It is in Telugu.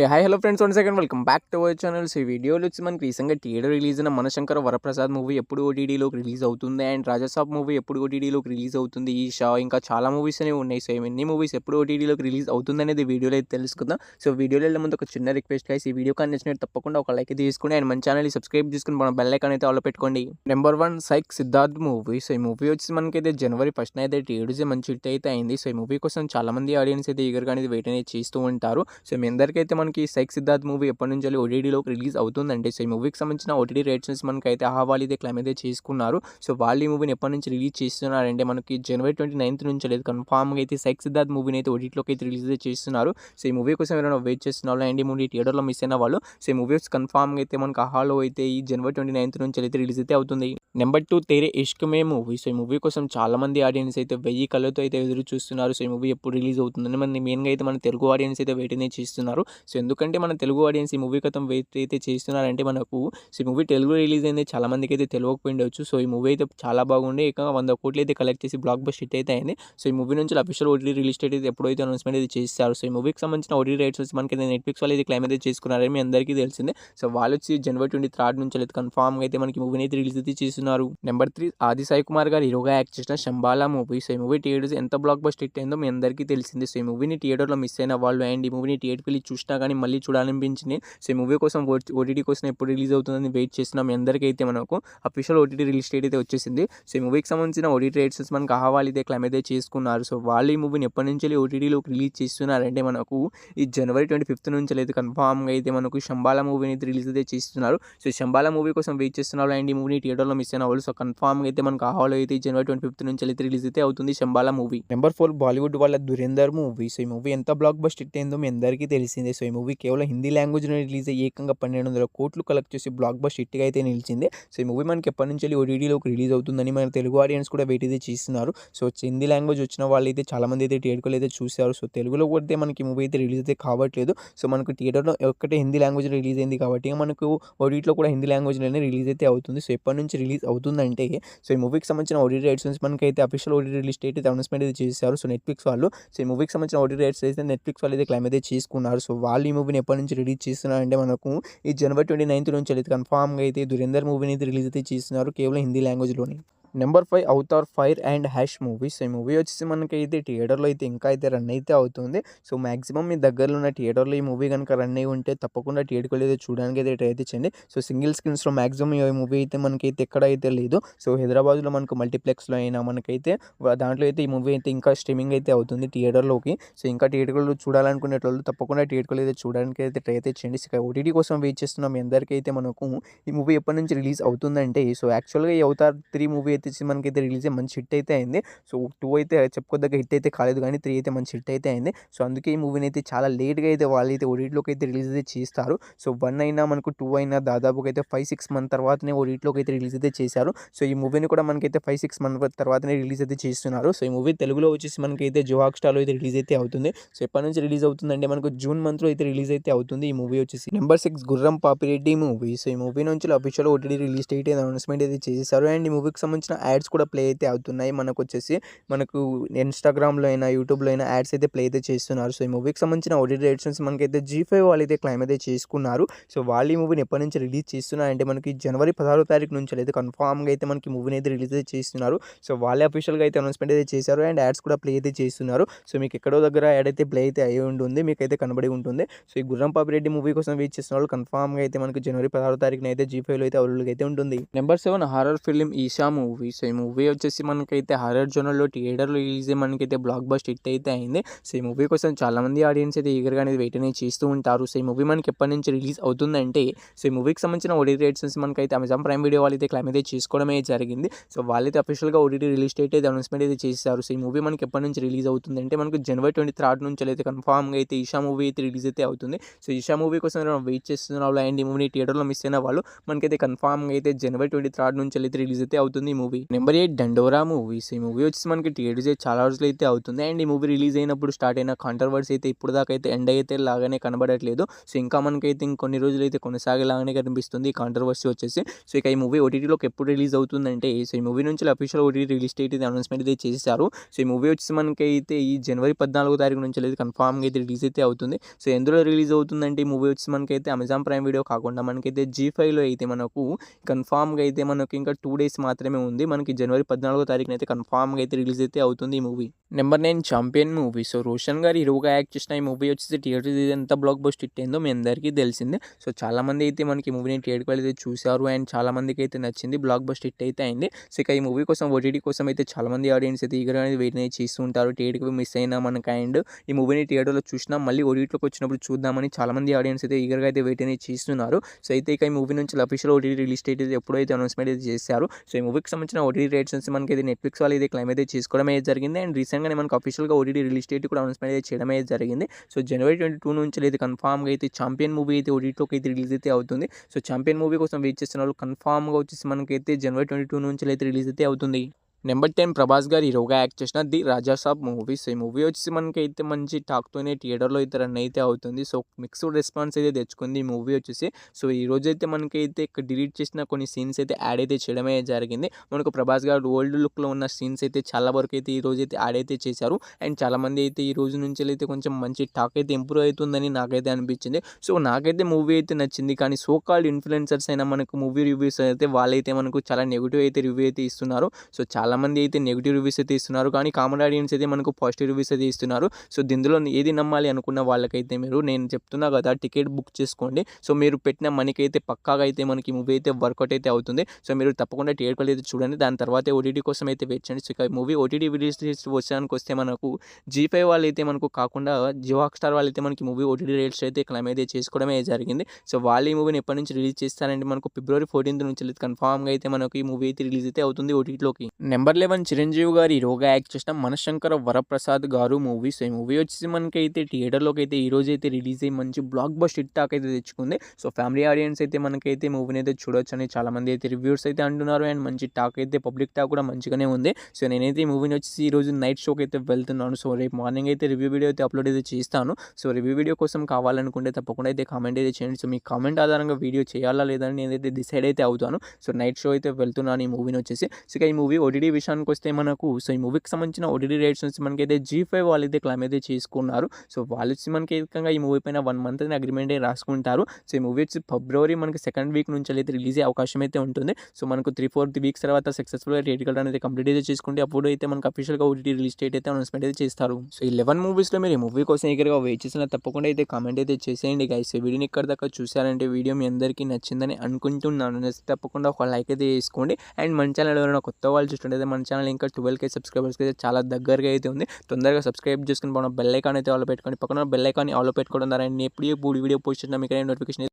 Hi hello friends, one second welcome back to our channels. ఈ వీడియోలో వచ్చి మనకి రీసెంట్గా థియేటర్ రిలీజ్ అయిన మనశంకర వరప్రసాద్ మూవీ ఎప్పుడు ఓటీటీలోకి రిలీజ్ అవుతుంది, అండ్ రాజాసాబ్ మూవీ ఎప్పుడు ఓటీటీలోకి రిలీజ్ అవుతుంది, ఈ షా ఇంకా చాలా మూవీస్ అనేవి ఉన్నాయి. సో ఇవన్నీ మూవీస్ ఎప్పుడు ఓటీటీలోకి రిలీజ్ అవుతుంది అనేది వీడియోలో అయితే తెలుసుకుందాం. సో వీడియోలో వెళ్ళే ముందు ఒక చిన్న రిక్వెస్ట్ గైస్, ఈ వీడియో కానీ నచ్చినట్టు తప్పకుండా ఒక లైక్ అయితే తీసుకుని అండ్ మన ఛానల్ని సబ్స్క్రైబ్ చేసుకుని మన బెల్ ఐకాన్ అయితే ఆల్ పెట్టుకోండి. Number 1 psych Siddharth movie. So ఈ మూవీ వచ్చి మనకైతే జనవరి 1 అయితే థియేటర్స్ మంచి హిట్ అయితే అయింది. సో ఈ మూవీ కోసం చాలా మంది ఆడియన్స్ అయితే ఈగర్గా అనేది వెయిట్ అనేది చేస్తూ ఉంటారు. సో మీ అందరికైతే మనకి సైక్ సిద్ధార్థ్ మూవీ ఎప్పటి నుంచి ఓటీటీలోకి రిలీజ్ అవుతుందంటే, సో ఈ మూవీకి సంబంధించిన ఓటీటీ రేట్స్ మనకైతే అహావాలి అయితే క్లైమ్ అయితే చేసుకున్నారు. సో వాళ్ళు ఈ మూవీని ఎప్పటి నుంచి రిలీజ్ చేస్తున్నారంటే మనకి జనవరి 29 నుంచి లేదు కన్ఫామ్గా అయితే సైక్ సిద్ధార్థ్ మూవీని అయితే ఓటీటీలోకి అయితే రిలీజ్ అయితే చేస్తున్నారు. సో ఈ మూవీ కోసం ఎవరైనా వెయిట్ చేస్తున్న వాళ్ళు అండ్ ఈ మూవీ థియేటర్లో మిస్ అయిన వాళ్ళు, సో ఈ మూవీస్ కన్ఫామ్గా అయితే మనకి అహాలో అయితే ఈ జనవరి 29 నుంచి అయితే రిలీజ్ అయితే అవుతుంది. నెంబర్ 2 తేరే ఇష్క్ మే మూవీ. సో ఈ మూవీ కోసం చాలా మంది ఆడియన్స్ అయితే 1000 కళ్ళతో అయితే ఎదురు చూస్తున్నారు. సో ఈ మూవీ ఎప్పుడు రిలీజ్ అవుతుందని మెయిన్గా అయితే మన తెలుగు ఆడియన్స్ అయితే వెయిట్ అనేది చేస్తున్నారు. సో ఎందుకంటే మన తెలుగు ఆడియన్స్ ఈ మూవీ కోసం వెయిట్ అయితే చేస్తున్నారంటే మనకు సో ఈ మూవీ తెలుగు రిలీజ్ అయింది చాలా మందికి అయితే తెలియకపోయిండొచ్చు. సో ఈ మూవీ అయితే చాలా బాగుండి ఏకంగా 100 కోట్లు అయితే కలెక్ట్ చేసి బ్లాక్ బస్టర్ హిట్ అయితే అయింది. సో ఈ మూవీ నుంచి అఫీషియల్ ఓటీటీ రిలీజ్ డేట్ అయితే ఎప్పుడైతే అనౌన్స్మెంట్ అయితే చేస్తారు. సో ఈ మూవీకి సంబంధించిన ఓటీటీ రైట్స్ వచ్చి మనకి నెట్ఫ్లిక్స్ వాళ్ళు అయితే క్లైమ్ అయితే చేసుకున్నారని మీ అందరికీ తెలిసిందే. సో వాళ్ళు వచ్చి జనవరి 23 నుంచి అయితే కన్ఫామ్గా అయితే మనకి మూవీని అయితే రిలీజ్ అయితే చేస్తున్నారు. నెంబర్ 3 ఆది సాయి కుమార్ గారు హీరోగా యాక్ట్ చేసిన శంబాలా మూవీ. సో ఈ మూవీ థియేటర్స్ ఎంత బ్లాక్ బస్టర్ హిట్ అయిందో మీ అందరికీ తెలిసిందే. సో ఈ మూవీని థియేటర్లో మిస్ అయిన వాళ్ళు అండ్ ఈ మూవీని థియేటర్కి వెళ్ళి చూసినా కానీ మళ్ళీ చూడాలనిపించింది. సో ఈ మూవీ కోసం ఓటీటీ కోసం ఎప్పుడు రిలీజ్ అవుతుందని వెయిట్ చేస్తున్నాం. మీ అందరికీ అయితే మనకు అఫీషియల్ ఓటీటీ రిలీజ్ డేట్ అయితే వచ్చేసింది. సో ఈ మూవీకి సంబంధించిన ఓటీటీ రేట్స్ మనకు అహావాలి అయితే క్లైమ్ అయితే చేసుకున్నారు. సో వాళ్ళు ఈ మూవీని ఎప్పటి నుంచి ఓటీటీలోకి రిలీజ్ చేస్తున్నారంటే మనకు ఈ జనవరి 25 నుంచి అయితే కన్ఫామ్గా అయితే మనకు శంబాలా మూవీని అయితే రిలీజ్ అయితే చేస్తున్నారు. సో శంబాలా మూవీ కోసం వెయిట్ చేస్తున్నారు అండ్ ఈ మూవీని థియేటర్లో మిస్ అయిన వాళ్ళు, సో కన్ఫామ్గా అయితే మనకు అహాలో అయితే జనవరి 25 నుంచి అయితే రిలీజ్ అయితే అవుతుంది శంబాలా మూవీ. నెంబర్ 4 బాలీవుడ్ వాళ్ళ దురేందర్ మూవీ. సో ఈ మూవీ ఎంత బ్లాక్ బస్టర్ హిట్ అయిందో మీ అందరికీ తెలిసిందే. సో ఈ మూవీ కేవలం హిందీ లాంగ్వేజ్లో రిలీజ్ అయ్యి ఏకంగా 1200 కోట్లు కలెక్ట్ చేసి బ్లాక్ బస్టర్ హిట్గా అయితే నిలిచింది. సో ఈ మూవీ మనకి ఎప్పటి నుంచి ఓటీటీలోకి రిలీజ్ అవుతుందని మన తెలుగు ఆడియన్స్ కూడా వెయిట్ అయితే చేస్తున్నారు. సో హిందీ లాంగ్వేజ్ వచ్చిన వాళ్ళు అయితే చాలా మంది అయితే థియేటర్లో అయితే చూశారు. సో తెలుగులో కూడా మనకి మూవీ అయితే రిలీజ్ అయితే కావట్లేదు. సో మనకు థియేటర్లో ఒక్కటే హిందీ లాంగ్వేజ్ రిలీజ్ అయింది కాబట్టి మనకు ఓటీటీలో కూడా హిందీ లాంగ్వేజ్లోనే రిలీజ్ అయితే అవుతుంది. సో ఎప్పటి నుంచి రిలీజ్ అవుతుందంటే, సో ఈ మూవీకి సంబంధించిన ఓటీటీ రైట్స్ మనకైతే అఫీషియల్ ఓటీటీ రిలీజ్ డేట్ అయితే అనౌన్స్మెంట్ అయితే చేశారు. సో నెట్ఫ్లిక్స్ వాళ్ళు, సో ఈ మూవీకి సంబంధించిన ఓటీటీ రైట్స్ అయితే నెట్ఫ్లిక్స్ వాళ్ళు అయితే క్లైమ్ అయితే చేసుకున్నారు. సో వాళ్ళు ఈ మూవీని ఎప్పటి నుంచి రిలీజ్ చేస్తున్నారంటే మనకు ఈ జనవరి 29 నుంచి అయితే కన్ఫామ్గా అయితే దురేందర్ మూవీని అయితే రిలీజ్ అయితే చేస్తున్నారు కేవలం హిందీ లాంగ్వేజ్లోని. Number 5 Avatar fire and ash movie. So ఈ మూవీ వచ్చేసి మనకైతే థియేటర్లో అయితే ఇంకా అయితే రన్ అయితే అవుతుంది. సో మాక్సిమం మీ దగ్గరలో ఉన్న థియేటర్లో ఈ మూవీ కనుక రన్ అయ్యి ఉంటే తప్పకుండా థియేటర్కి అయితే చూడడానికి అయితే ట్రై అయితే చేయండి. సో సింగిల్ స్క్రీన్స్లో మాక్సిమం ఈ మూవీ అయితే మనకైతే ఎక్కడైతే లేదు. సో హైదరాబాద్లో మనకు మల్టీప్లెక్స్లో అయినా మనకైతే దాంట్లో అయితే ఈ మూవీ అయితే ఇంకా స్ట్రీమింగ్ అయితే అవుతుంది థియేటర్లోకి. సో ఇంకా థియేటర్లో చూడాలనుకునే వాళ్ళు తప్పకుండా థియేటర్లో అయితే చూడడానికి అయితే ట్రై అయితే చేయండి. ఇక ఓటీటీ కోసం వెయిట్ చేస్తున్నాం. మీ అందరికీ అయితే మనకు ఈ మూవీ ఎప్పటి నుంచి రిలీజ్ అవుతుందంటే, సో యాక్చువల్గా ఈ అవతార్ 3 మూవీ అయితే మనకైతే రిలీజ్ అయ్యి మంచి హిట్ అయితే అయింది. సో 2 అయితే చెప్పుకోదగ్గ హిట్ అయితే కాలేదు కానీ 3 అయితే మంచి హిట్ అయితే అయింది. సో అందుకే ఈ మూవీని అయితే చాలా లేట్గా అయితే వాళ్ళు అయితే ఓటీటీలోకి అయితే రిలీజ్ అయితే చేస్తారు. సో 1 అయినా మనకు 2 అయినా దాదాపుగా అయితే 5-6 మంత్ తర్వాతనే ఓటీటీలోకి అయితే రిలీజ్ అయితే చేశారు. సో ఈ మూవీని కూడా మనకైతే 5-6 మంత్ తర్వాతనే రిలీజ్ అయితే చేస్తున్నారు. సో ఈ మూవీ తెలుగులో వచ్చేసి మనకైతే జియో హాట్‌స్టార్‌లో అయితే రిలీజ్ అయితే అవుతుంది. సో ఎప్పటి నుంచి రిలీజ్ అవుతుందంటే మనకు జూన్ మంత్లో అయితే రిలీజ్ అయితే అవుతుంది ఈ మూవీ వచ్చేసి. నెంబర్ 6 గుర్రం పాపిరెడ్డి మూవీ. సో ఈ మూవీ నుంచి అఫీషియల్ ఓటీటీ రిలీజ్ డేట్ అయితే అనౌన్స్మెంట్ అయితే చేశారు అండ్ ఈ మూవీకి సంబంధించిన యాడ్స్ కూడా ప్లే అయితే అవుతున్నాయి. మనకు ఇన్‌స్టాగ్రామ్‌లో అయినా యూట్యూబ్‌లో అయినా యాడ్స్ అయితే ప్లే అయితే చేస్తున్నారు. సో ఈ మూవీకి సంబంధించిన ఓటీటీ రైట్స్ మనకైతే జీ5 వాళ్ళు అయితే క్లైమ్ అయితే చేసుకున్నారు. సో వాళ్ళు ఈ మూవీని ఎప్పటి నుంచి రిలీజ్ చేస్తున్నారంటే మనకి జనవరి 16 నుంచి అయితే కన్ఫామ్గా అయితే మనకి మూవీని అయితే రిలీజ్ అయితే చేస్తున్నారు. సో వాళ్ళే అఫీషియల్గా అయితే అనౌన్స్మెంట్ అయితే చేశారు అండ్ యాడ్స్ కూడా ప్లే అయితే చేస్తున్నారు. సో మీకు ఎక్కడో దగ్గర యాడ్ అయితే ప్లే అయితే అయ్యి ఉంటుంది, మీకైతే కనబడి ఉంటుంది. సో ఈ గుర్రం పాపిరెడ్డి మూవీ కోసం వెయిట్ చేస్తున్న వాళ్ళు కన్ఫామ్గా అయితే మనకి జనవరి 16 అయితే జీ5లో అయితే అవైలబుల్గా అయితే ఉంటుంది. Number 7 horror film Eesha movie. So ఈ మూవీ వచ్చేసి మనకైతే హారర్ జోనర్లో థియేటర్లో రిలీజ్ అయ్యి మనకైతే బ్లాక్ బస్టర్ హిట్ అయితే అయింది. సో ఈ మూవీ కోసం చాలా మంది ఆడియన్స్ అయితే ఈగర్గా అనేది వెయిట్ అనేది చేస్తూ ఉంటారు. సో ఈ మూవీ మనకి ఎప్పటి నుంచి రిలీజ్ అవుతుందంటే, సో ఈ మూవీకి సంబంధించిన ఓటీటీ రైట్స్ మనకైతే అమెజాన్ ప్రైమ్ వీడియో వాళ్ళు అయితే క్లైమ్ అయితే చేసుకోవడమే జరిగింది. సో వాళ్ళైతే అఫీషియల్గా ఓటీటీ రిలీజ్ డేట్ అయితే అనౌన్స్మెంట్ అయితే చేశారు. సో ఈ మూవీ మనకి ఎప్పటి నుంచి రిలీజ్ అవుతుందంటే మనకు జనవరి 23 నుంచి అయితే కన్ఫామ్గా అయితే ఈషా మూవీ అయితే రిలీజ్ అయితే అవుతుంది. సో ఈషా మూవీ కోసం వెయిట్ చేస్తున్న వాళ్ళు అండ్ ఈ మూవీని థియేటర్లో మిస్ అయిన వాళ్ళు మనకైతే కన్ఫామ్గా అయితే జనవరి 23 నుంచి అయితే రిలీజ్ అయితే అవుతుంది ఈ మూవీ. మూవీ. నెంబర్ 8 దండోరా మూవీస్. ఈ మూవీ వచ్చేసి మనకి థియేటర్స్ చాలా రోజులు అయితే అవుతుంది. అండ్ ఈ మూవీ రిలీజ్ అయినప్పుడు స్టార్ట్ అయిన కాంట్రవర్సీ అయితే ఇప్పుడు దాకా అయితే ఎండ్ అయితే లాగానే కనబడట్లేదు. సో ఇంకా మనకైతే ఇంకొన్ని రోజులు అయితే కొనసాగేలాగానే కనిపిస్తుంది ఈ కాంట్రవర్సీ వచ్చేసి. సో ఇక ఈ మూవీ ఓటీటీలోకి ఎప్పుడు రిలీజ్ అవుతుందంటే, సో ఈ మూవీ నుంచి అఫీషియల్ ఓటీటీ రిలీజ్ డేట్ అయితే అనౌన్స్మెంట్ అయితే చేశారు. సో ఈ మూవీ వచ్చేసి మనకైతే ఈ జనవరి 14వ తారీఖు నుంచి అయితే కన్ఫామ్గా అయితే రిలీజ్ అయితే అవుతుంది. సో ఎందులో రిలీజ్ అవుతుందంటే ఈ మూవీ వచ్చి మనకైతే అమెజాన్ ప్రైమ్ వీడియో కాకుండా మనకైతే G5లో అయితే మనకు కన్ఫామ్గా అయితే మనకు ఇంకా 2 డేస్ మాత్రమే ఉంది. మనకి జనవరి 14వ తారీఖున అయితే కన్ఫామ్గా అయితే రిలీజ్ అయితే అవుతుంది ఈ movie. Number 9 champion movie. So Roshan గారు హీరోగా యాక్ట్ చేసిన ఈ మూవీ వచ్చేసి థియేటర్స్ ఎంత బ్లాక్ బస్టర్ హిట్ అయిందో మీ అందరికీ తెలిసిందే. సో చాలామంది అయితే మనకి మూవీని థియేటర్కి అయితే చూశారు అండ్ చాలామందికి అయితే నచ్చింది, బ్లాక్ బస్టర్ హిట్ అయితే అయింది. సో ఇక ఈ మూవీ కోసం ఓటీటీ కోసం అయితే చాలామంది ఆడియన్స్ అయితే ఈగర్గా అనేది వెయిట్ అనేది చేస్తూ ఉంటారు. థియేటర్కి మిస్ అయినా మనకి అండ్ ఈ మూవీని థియేటర్లో చూసినా మళ్ళీ ఓటీటీలోకి వచ్చినప్పుడు చూద్దామని చాలామంది ఆడియన్స్ అయితే ఈగర్గా అయితే వెయిట్ అనేది చేస్తున్నారు. సో అయితే ఇక ఈ మూవీ నుంచి అఫీషియల్ ఓటీటీ రిలీజ్ డేట్ అయితే ఎప్పుడైతే అనౌన్స్మెంట్ అయితే చేశారు. సో ఈ మూవీకి సంబంధించిన ఓటీటీ రేట్స్ మనకి అయితే నెట్ఫ్లిక్స్ వాళ్ళు అయితే క్లైమ్ అయితే చేసుకోవడం అయితే జరిగింది. అండ్ రీసెంట్గానే మనకు అఫీషియల్గా ఓటీటీ రిలీజ్ డేట్ కూడా అనౌన్స్మెంట్ అయితే చేయడం అయితే జరిగింది. సో జనవరి 22 నుంచి అయితే కన్ఫామ్గా అయితే ఛాంపియన్ మూవీ అయితే ఓటీటీలోకి అయితే రిలీజ్ అయితే అవుతుంది. సో ఛాంపియన్ మూవీ కోసం వెయిట్ చేస్తున్న వాళ్ళు కన్ఫామ్గా వచ్చేసి మనకైతే జనవరి 22 నుంచి అయితే రిలీజ్ అయితే అవుతుంది. నెంబర్ 10 ప్రభాస్ గారు హీరోగా యాక్ట్ చేసిన ది రాజాసాబ్ మూవీస్. ఈ మూవీ వచ్చేసి మనకైతే మంచి టాక్తోనే థియేటర్లో అయితే రన్ అయితే అవుతుంది. సో మిక్స్డ్ రెస్పాన్స్ అయితే తెచ్చుకుంది ఈ మూవీ వచ్చేసి. సో ఈ రోజు అయితే మనకైతే డిలీట్ చేసిన కొన్ని సీన్స్ అయితే యాడ్ అయితే చేయడమే జరిగింది. మనకు ప్రభాస్ గారు ఓల్డ్ లుక్లో ఉన్న సీన్స్ అయితే చాలా వరకు అయితే ఈ రోజు అయితే యాడ్ అయితే చేశారు. అండ్ చాలామంది అయితే ఈ రోజు నుంచి అయితే కొంచెం మంచి టాక్ అయితే ఇంప్రూవ్ అవుతుందని నాకైతే అనిపించింది. సో నాకైతే మూవీ అయితే నచ్చింది. కానీ సో కాల్డ్ ఇన్ఫ్లుయెన్సర్స్ అయినా మనకు మూవీ రివ్యూస్ అయితే వాళ్ళైతే మనకు చాలా నెగిటివ్ అయితే రివ్యూ అయితే ఇస్తున్నారు. సో చాలామంది అయితే నెగిటివ్ రివ్యూస్ అయితే ఇస్తున్నారు, కానీ కామన్ ఆడియన్స్ అయితే మనకు పాజిటివ్ రివ్యూస్ అయితే ఇస్తున్నారు. సో దీనిలో ఏది నమ్మాలి అనుకున్న వాళ్ళకైతే నేను చెప్తున్నా కదా, టికెట్ బుక్ చేసుకోండి. సో మీరు పెట్టిన మనకి అయితే పక్కాగా అయితే మనకి మూవీ అయితే వర్కౌట్ అయితే అవుతుంది. సో మీరు తప్పకుండా థియేటర్కి అయితే చూడండి, దాని తర్వాత ఓటీటీ కోసం అయితే వెయిట్ చేయండి. సో ఇక మూవీ ఓటీటీ రిలీజ్ వచ్చడానికి వస్తే మనకు G5 వాళ్ళు అయితే మనకు కాకుండా జియో హాట్‌స్టార్ వాళ్ళు అయితే మనకి మూవీ ఓటీటీ రేట్స్ అయితే క్లైమ్ అయితే చేసుకోవడమే జరిగింది. సో వాళ్ళు ఈ మూవీని ఎప్పటి నుంచి రిలీజ్ చేస్తారంటే మనకు ఫిబ్రవరి 14 నుంచి కన్ఫామ్గా అయితే మనకు ఈ మూవీ అయితే రిలీజ్ అయితే అవుతుంది ఓటీటీలోకి. నెంబర్ 11 చిరంజీవి గారు హీరోగా యాక్ట్ చేసిన మనశంకర వరప్రసాద్ గారు మూవీ. సో ఈ మూవీ వచ్చేసి మనకైతే థియేటర్లోకి అయితే ఈ రోజు అయితే రిలీజ్ అయ్యి మంచి బ్లాక్ బస్టర్ హిట్ టాక్ అయితే తెచ్చుకుంది. సో ఫ్యామిలీ ఆడియన్స్ అయితే మనకైతే మూవీని అయితే చూడొచ్చు అని చాలామంది అయితే రివ్యూస్ అయితే అంటున్నారు. అండ్ మంచి టాక్ అయితే పబ్లిక్ టాక్ కూడా మంచిగానే ఉంది. సో నేనైతే ఈ మూవీని వచ్చేసి ఈ రోజు నైట్ షోకి అయితే వెళ్తున్నాను. సో రేపు మార్నింగ్ అయితే రివ్యూ వీడియో అయితే అప్లోడ్ అయితే చేస్తాను. సో రివ్యూ వీడియో కోసం కావాలనుకుంటే తప్పకుండా అయితే కామెంట్ అయితే చేయండి. సో మీ కామెంట్ ఆధారంగా వీడియో చేయాలా లేదని నేనైతే డిసైడ్ అయితే అవుతాను. సో నైట్ షో అయితే వెళ్తున్నాను ఈ మూవీని వచ్చేసి. సో ఇక ఈ మూవీ ఓటీటీ విషయానికి వస్తే మనకు సో ఈ మూవీకి సంబంధించిన ఓటీటీ రేట్స్ నుంచి మనకైతే G5 వాళ్ళు అయితే క్లైమ్ అయితే చేసుకున్నారు. సో వాళ్ళు వచ్చి మనకి ఏకంగా ఈ మూవీ పైన 1 మంత్ అగ్రిమెంట్ అయితే రాసుకుంటారు. సో ఈ మూవీ వచ్చి ఫిబ్రవరి మనకి సెకండ్ వీక్ నుంచి అయితే రిలీజ్ అయ్యే అవకాశం అయితే ఉంటుంది. సో మనకు 3-4 వీక్స్ తర్వాత సక్సెస్ఫుల్గా థియేటర్కి అనేది కంప్లీట్ అయితే చేసుకుంటే అప్పుడు అయితే మనకు అఫీషియల్గా ఓటీటీ రిలీజ్ డేట్ అయితే అనౌన్స్మెంట్ అయితే చేస్తారు. సో ఈ 11 మూవీస్లో మీరు ఈ మూవీ కోసం ఈగర్గా వెయిట్ చేసిన తప్పకుండా అయితే కామెంట్ అయితే చేసేయండి గైస్. ఈ వీడియోని ఇక్కడ దాకా చూసారంటే వీడియో మీ అందరికీ నచ్చిందని అనుకుంటున్నాను. తప్పకుండా ఒక లైక్ అయితే చేసుకోండి. అండ్ మన ఛానల్ ఎవరైనా కొత్త వాళ్ళు చూస్తుంటే మన ఛానల్ ఇంకా 12K సబ్స్క్రైబర్స్కి అయితే చాలా దగ్గరగా అయితే ఉంది. తొందరగా సబ్స్క్రైబ్ చేసుకుని బెల్ ఐకాన్ అయితే ఆల్ పెట్టుకోండి. పక్కన బెల్ ఐకాన్ ఆల్ పెట్టుకోవడం ద్వారా ఎప్పుడు వీడియో పోస్ట్ చేసినా మీకు నోటిఫికేషన్